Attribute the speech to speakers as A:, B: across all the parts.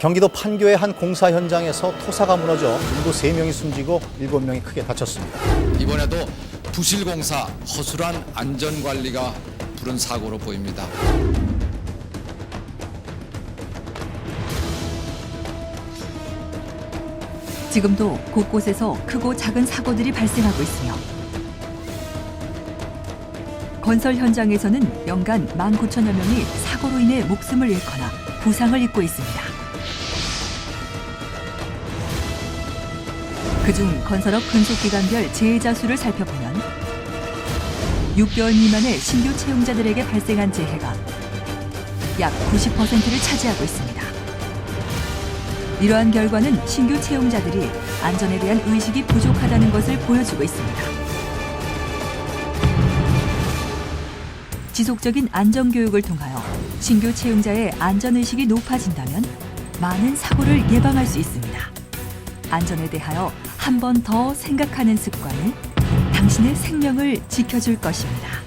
A: 경기도 판교의 한 공사 현장에서 토사가 무너져 인도 3명이 숨지고 7명이 크게 다쳤습니다.
B: 이번에도 부실공사 허술한 안전관리가 부른 사고로 보입니다.
C: 지금도 곳곳에서 크고 작은 사고들이 발생하고 있으며 건설 현장에서는 연간 19,000여 명이 사고로 인해 목숨을 잃거나 부상을 입고 있습니다. 그중 건설업 근속기간별 재해자 수를 살펴보면 6개월 미만의 신규 채용자들에게 발생한 재해가 약 90%를 차지하고 있습니다. 이러한 결과는 신규 채용자들이 안전에 대한 의식이 부족하다는 것을 보여주고 있습니다. 지속적인 안전교육을 통하여 신규 채용자의 안전의식이 높아진다면 많은 사고를 예방할 수 있습니다. 안전에 대하여 한 번 더 생각하는 습관은 당신의 생명을 지켜줄 것입니다.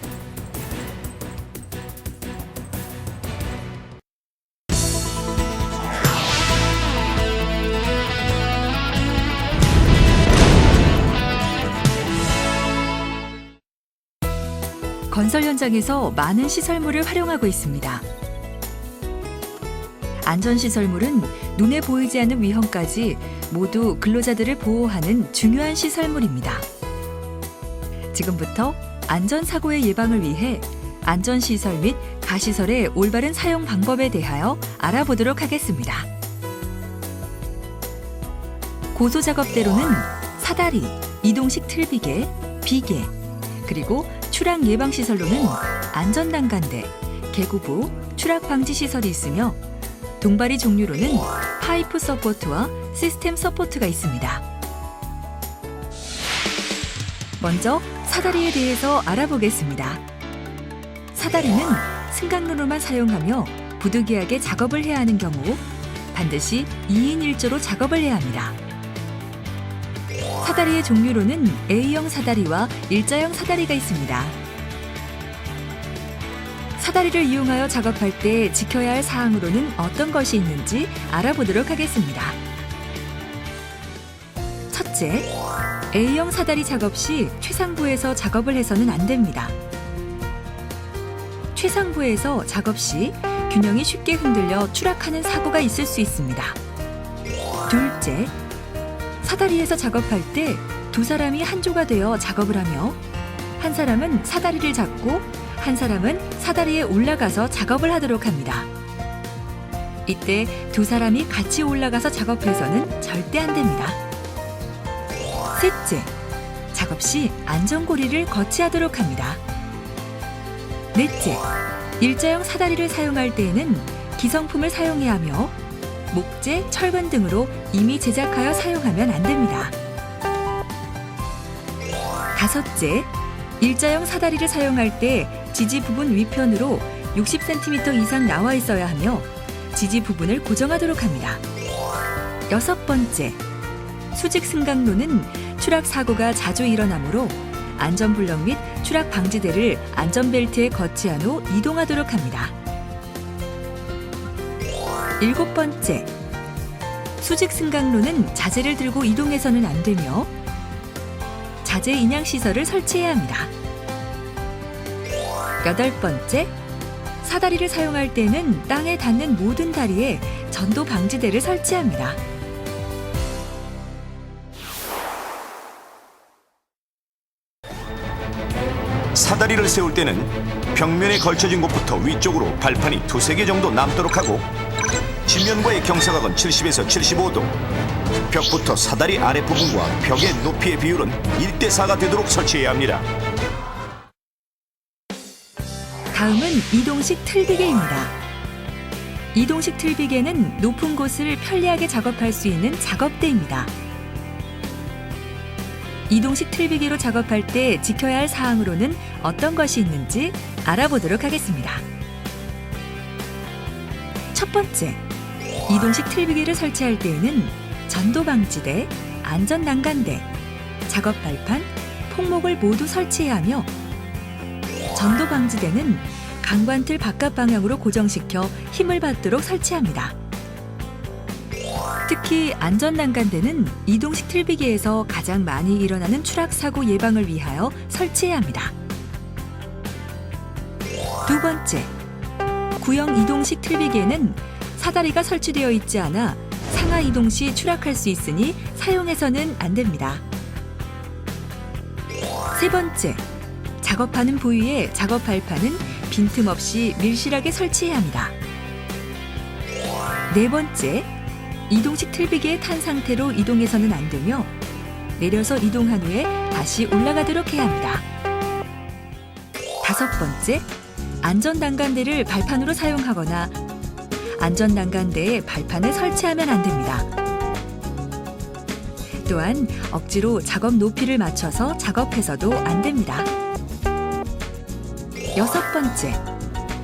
C: 건설 현장에서 많은 시설물을 활용하고 있습니다. 안전시설물은 눈에 보이지 않는 위험까지 모두 근로자들을 보호하는 중요한 시설물입니다. 지금부터 안전사고의 예방을 위해 안전시설 및 가시설의 올바른 사용 방법에 대하여 알아보도록 하겠습니다. 고소작업대로는 사다리, 이동식 틀비계, 비계, 그리고 추락 예방시설로는 안전난간대, 개구부, 추락방지 시설이 있으며 동바리 종류로는 파이프 서포트와 시스템 서포트가 있습니다. 먼저 사다리에 대해서 알아보겠습니다. 사다리는 승강로로만 사용하며 부득이하게 작업을 해야 하는 경우 반드시 2인 1조로 작업을 해야 합니다. 사다리의 종류로는 A형 사다리와 일자형 사다리가 있습니다. 사다리를 이용하여 작업할 때 지켜야 할 사항으로는 어떤 것이 있는지 알아보도록 하겠습니다. 첫째, A형 사다리 작업 시 최상부에서 작업을 해서는 안 됩니다. 최상부에서 작업 시 균형이 쉽게 흔들려 추락하는 사고가 있을 수 있습니다. 둘째, 사다리에서 작업할 때 두 사람이 한 조가 되어 작업을 하며 한 사람은 사다리를 잡고 한 사람은 사다리에 올라가서 작업을 하도록 합니다. 이때 두 사람이 같이 올라가서 작업해서는 절대 안 됩니다. 셋째, 작업 시 안전고리를 거치하도록 합니다. 넷째, 일자형 사다리를 사용할 때에는 기성품을 사용해야 하며 목재, 철근 등으로 이미 제작하여 사용하면 안 됩니다. 다섯째, 일자형 사다리를 사용할 때 지지 부분 위편으로 60cm 이상 나와 있어야 하며 지지 부분을 고정하도록 합니다. 여섯 번째, 수직 승강로는 추락 사고가 자주 일어나므로 안전블럭 및 추락 방지대를 안전벨트에 거치한 후 이동하도록 합니다. 일곱 번째, 수직 승강로는 자재를 들고 이동해서는 안 되며 자재 인양 시설을 설치해야 합니다. 여덟 번째, 사다리를 사용할 때는 땅에 닿는 모든 다리에 전도 방지대를 설치합니다.
D: 사다리를 세울 때는 벽면에 걸쳐진 곳부터 위쪽으로 발판이 2-3개 정도 남도록 하고 지면과의 경사각은 70에서 75도, 벽부터 사다리 아랫부분과 벽의 높이의 비율은 1:4가 되도록 설치해야 합니다.
C: 다음은 이동식 틀비계입니다. 이동식 틀비계는 높은 곳을 편리하게 작업할 수 있는 작업대입니다. 이동식 틀비계로 작업할 때 지켜야 할 사항으로는 어떤 것이 있는지 알아보도록 하겠습니다. 첫 번째, 이동식 틀비계를 설치할 때에는 전도방지대, 안전난간대, 작업발판, 폭목을 모두 설치해야 하며 전도방지대는 강관틀 바깥 방향으로 고정시켜 힘을 받도록 설치합니다. 특히 안전난간대는 이동식 틀비기에서 가장 많이 일어나는 추락사고 예방을 위하여 설치해야 합니다. 두 번째, 구형 이동식 틀비기에는 사다리가 설치되어 있지 않아 상하 이동 시 추락할 수 있으니 사용해서는 안 됩니다. 세 번째, 작업하는 부위에 작업 발판은 빈틈없이 밀실하게 설치해야 합니다. 네 번째, 이동식 틀비기에 탄 상태로 이동해서는 안 되며 내려서 이동한 후에 다시 올라가도록 해야 합니다. 다섯 번째, 안전난간대를 발판으로 사용하거나 안전난간대에 발판을 설치하면 안 됩니다. 또한 억지로 작업 높이를 맞춰서 작업해서도 안 됩니다. 여섯 번째,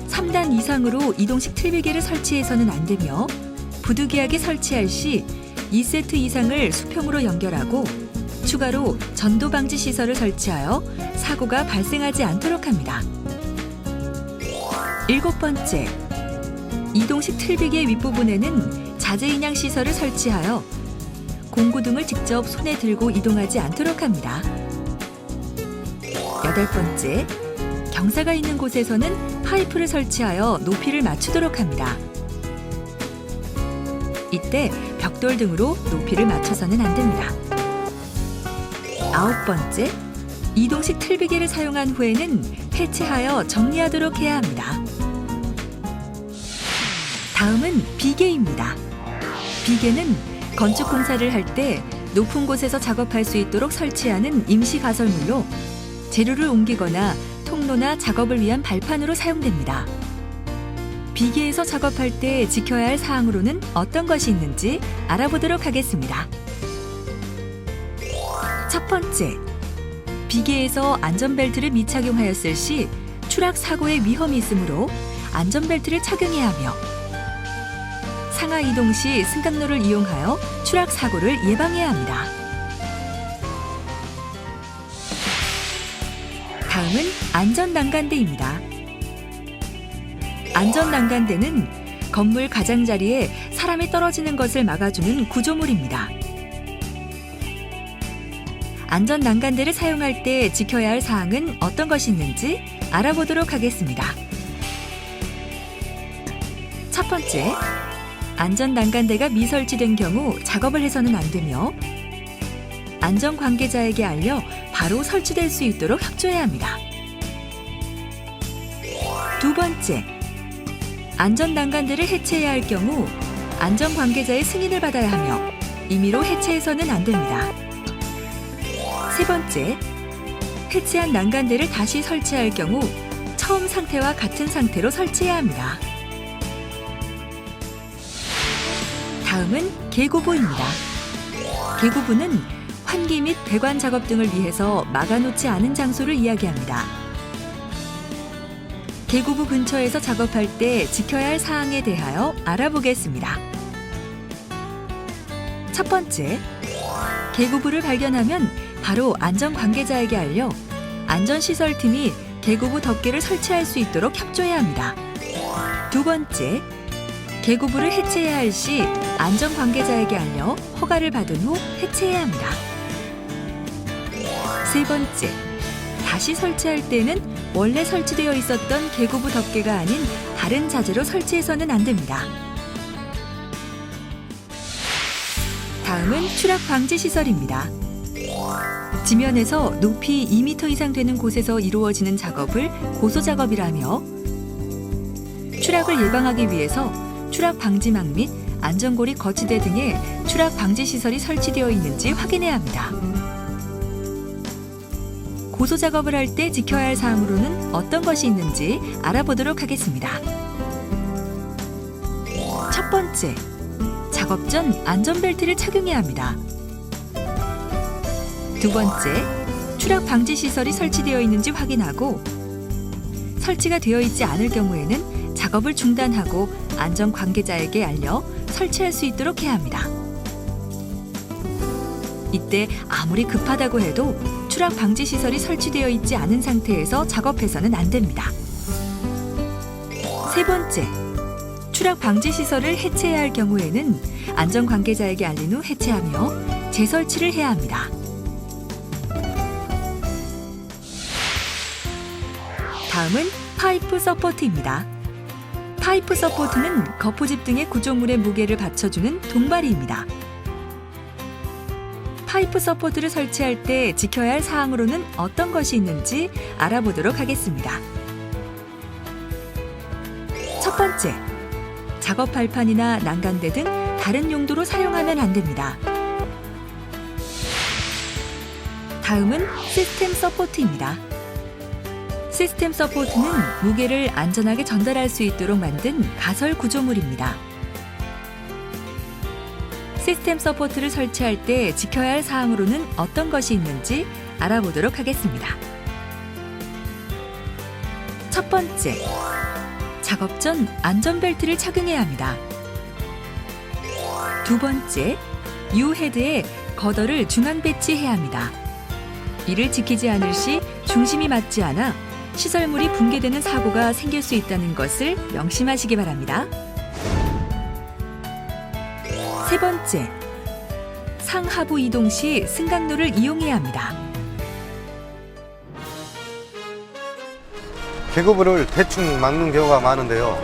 C: 3단 이상으로 이동식 틀비기를 설치해서는 안 되며 부득이하게 설치할 시 2세트 이상을 수평으로 연결하고 추가로 전도 방지 시설을 설치하여 사고가 발생하지 않도록 합니다. 일곱 번째, 이동식 틀비기의 윗부분에는 자재인양 시설을 설치하여 공구 등을 직접 손에 들고 이동하지 않도록 합니다. 여덟 번째, 경사가 있는 곳에서는 파이프를 설치하여 높이를 맞추도록 합니다. 이때 벽돌 등으로 높이를 맞춰서는 안 됩니다. 아홉 번째, 이동식 틀비기를 사용한 후에는 해체하여 정리하도록 해야 합니다. 다음은 비계입니다. 비계는 건축 공사를 할 때 높은 곳에서 작업할 수 있도록 설치하는 임시 가설물로 재료를 옮기거나 통로나 작업을 위한 발판으로 사용됩니다. 비계에서 작업할 때 지켜야 할 사항으로는 어떤 것이 있는지 알아보도록 하겠습니다. 첫 번째, 비계에서 안전벨트를 미착용하였을 시 추락 사고의 위험이 있으므로 안전벨트를 착용해야 하며 상하 이동 시 승강로를 이용하여 추락 사고를 예방해야 합니다. 다음은 안전난간대입니다. 안전난간대는 건물 가장자리에 사람이 떨어지는 것을 막아주는 구조물입니다. 안전난간대를 사용할 때 지켜야 할 사항은 어떤 것이 있는지 알아보도록 하겠습니다. 첫 번째, 안전난간대가 미설치된 경우 작업을 해서는 안 되며 안전관계자에게 알려 바로 설치될 수 있도록 협조해야 합니다. 두 번째, 안전난간대를 해체해야 할 경우 안전관계자의 승인을 받아야 하며 임의로 해체해서는 안 됩니다. 세 번째, 해체한 난간대를 다시 설치할 경우 처음 상태와 같은 상태로 설치해야 합니다. 다음은 개고부입니다. 개고부는 환기 및 배관 작업 등을 위해서 막아놓지 않은 장소를 이야기합니다. 개고부 근처에서 작업할 때 지켜야 할 사항에 대하여 알아보겠습니다. 첫 번째, 개고부를 발견하면 바로 안전관계자에게 알려 안전시설팀이 개고부 덮개를 설치할 수 있도록 협조해야 합니다. 두 번째, 개고부를 해체해야 할 시 안전관계자에게 알려 허가를 받은 후 해체해야 합니다. 세 번째, 다시 설치할 때는 원래 설치되어 있었던 개고부 덮개가 아닌 다른 자재로 설치해서는 안 됩니다. 다음은 추락 방지 시설입니다. 지면에서 높이 2m 이상 되는 곳에서 이루어지는 작업을 고소 작업이라며 추락을 예방하기 위해서 추락 방지막 및 안전고리 거치대 등의 추락 방지 시설이 설치되어 있는지 확인해야 합니다. 고소 작업을 할 때 지켜야 할 사항으로는 어떤 것이 있는지 알아보도록 하겠습니다. 첫 번째, 작업 전 안전벨트를 착용해야 합니다. 두 번째, 추락 방지 시설이 설치되어 있는지 확인하고 설치가 되어 있지 않을 경우에는 작업을 중단하고 안전 관계자에게 알려 설치할 수 있도록 해야 합니다. 이때 아무리 급하다고 해도 추락 방지 시설이 설치되어 있지 않은 상태에서 작업해서는 안 됩니다. 세 번째, 추락 방지 시설을 해체해야 할 경우에는 안전 관계자에게 알린 후 해체하며 재설치를 해야 합니다. 다음은 파이프 서포트입니다. 파이프 서포트는 거푸집 등의 구조물의 무게를 받쳐주는 동발이입니다. 파이프 서포트를 설치할 때 지켜야 할 사항으로는 어떤 것이 있는지 알아보도록 하겠습니다. 첫 번째, 작업 발판이나 난간대 등 다른 용도로 사용하면 안 됩니다. 다음은 시스템 서포트입니다. 시스템 서포트는 무게를 안전하게 전달할 수 있도록 만든 가설 구조물입니다. 시스템 서포트를 설치할 때 지켜야 할 사항으로는 어떤 것이 있는지 알아보도록 하겠습니다. 첫 번째, 작업 전 안전벨트를 착용해야 합니다. 두 번째, U-헤드에 거더를 중앙 배치해야 합니다. 이를 지키지 않을 시 중심이 맞지 않아 시설물이 붕괴되는 사고가 생길 수 있다는 것을 명심하시기 바랍니다. 세 번째, 상하부 이동 시 승강로를 이용해야 합니다.
E: 개구부를 대충 막는 경우가 많은데요.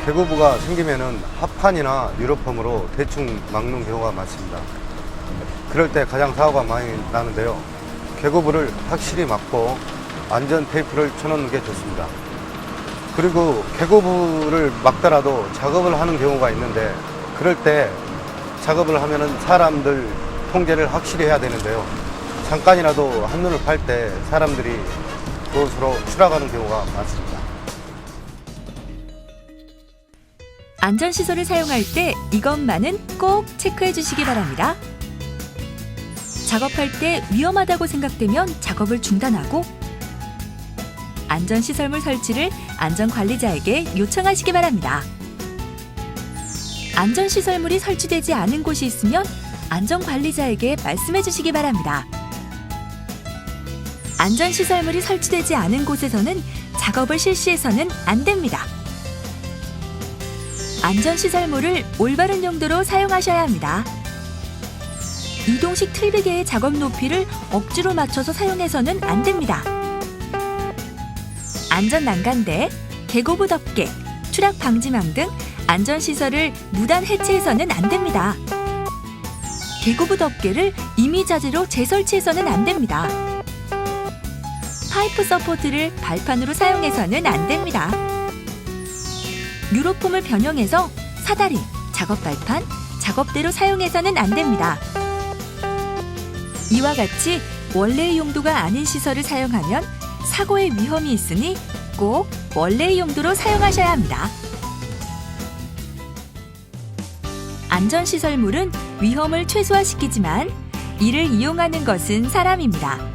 E: 개구부가 생기면은 합판이나 유로폼으로 대충 막는 경우가 많습니다. 그럴 때 가장 사고가 많이 나는데요. 개구부를 확실히 막고 안전 테이프를 쳐놓는 게 좋습니다. 그리고 개구부를 막더라도 작업을 하는 경우가 있는데 그럴 때 작업을 하면은 사람들 통제를 확실히 해야 되는데요. 잠깐이라도 한눈을 팔 때 사람들이 그곳으로 추락하는 경우가 많습니다.
C: 안전시설을 사용할 때 이것만은 꼭 체크해 주시기 바랍니다. 작업할 때 위험하다고 생각되면 작업을 중단하고 안전시설물 설치를 안전관리자에게 요청하시기 바랍니다. 안전시설물이 설치되지 않은 곳이 있으면 안전관리자에게 말씀해 주시기 바랍니다. 안전시설물이 설치되지 않은 곳에서는 작업을 실시해서는 안 됩니다. 안전시설물을 올바른 용도로 사용하셔야 합니다. 이동식 틀비계의 작업 높이를 억지로 맞춰서 사용해서는 안 됩니다. 안전 난간대, 개고부 덮개, 추락 방지망 등 안전시설을 무단 해체해서는 안 됩니다. 개고부 덮개를 임의자재로 재설치해서는 안 됩니다. 파이프 서포트를 발판으로 사용해서는 안 됩니다. 유로폼을 변형해서 사다리, 작업 발판, 작업대로 사용해서는 안 됩니다. 이와 같이 원래의 용도가 아닌 시설을 사용하면 사고의 위험이 있으니 꼭 원래의 용도로 사용하셔야 합니다. 안전시설물은 위험을 최소화시키지만 이를 이용하는 것은 사람입니다.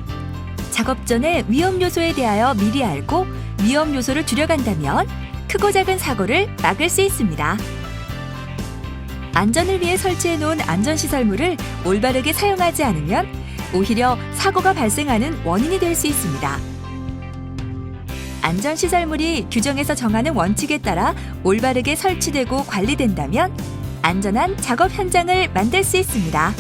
C: 작업 전에 위험 요소에 대하여 미리 알고 위험 요소를 줄여간다면 크고 작은 사고를 막을 수 있습니다. 안전을 위해 설치해 놓은 안전시설물을 올바르게 사용하지 않으면 오히려 사고가 발생하는 원인이 될 수 있습니다. 안전시설물이 규정에서 정하는 원칙에 따라 올바르게 설치되고 관리된다면 안전한 작업 현장을 만들 수 있습니다.